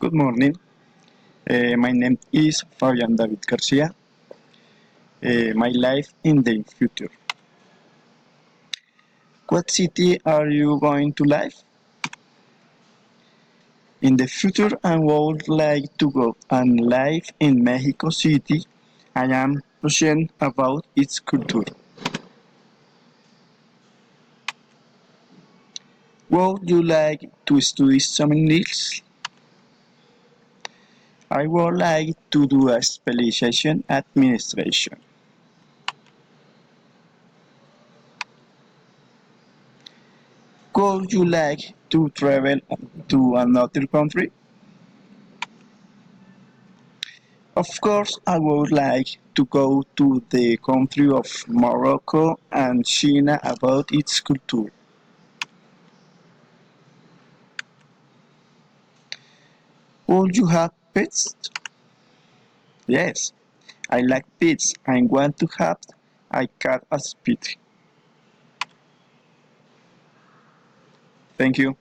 Good morning. My name is Fabian David Garcia. My life in the future. What city are you going to live? In the future, I would like to go and live in Mexico City. I am passionate about its culture. Would you like to study some English? I would like to do a specialization administration. Would you like to travel to another country? Of course, I would like to go to the country of Morocco and China about its culture. Would you have pets? Yes, I like pets. I want to have a cat as pet. Thank you.